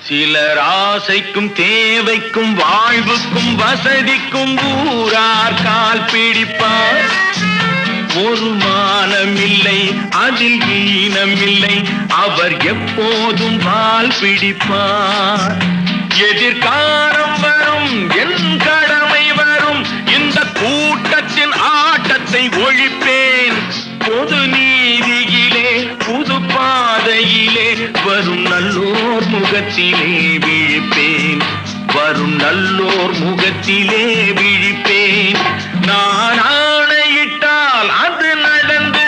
சிலர் ஆசைக்கும் தேவைக்கும் வாழ்வுக்கும் வசதிக்கும் ஊரார் கால் பிடிப்பார். ஒரு மானமில்லை அதில் ஈனமில்லை, அவர் எப்போதும் வால் பிடிப்பார். எதிர்காலம் வரும் என் கடமை வரும், இந்த கூட்டத்தின் ஆட்டத்தை ஒழிப்பேன். பொது நீதியிலே புது பாதையிலே வரும் நல்லோர் முகத்திலே விழிப்பேன். வரும் நல்லோர் முகத்திலே விழிப்பேன். நான் ஆணையிட்டால் அது நடந்து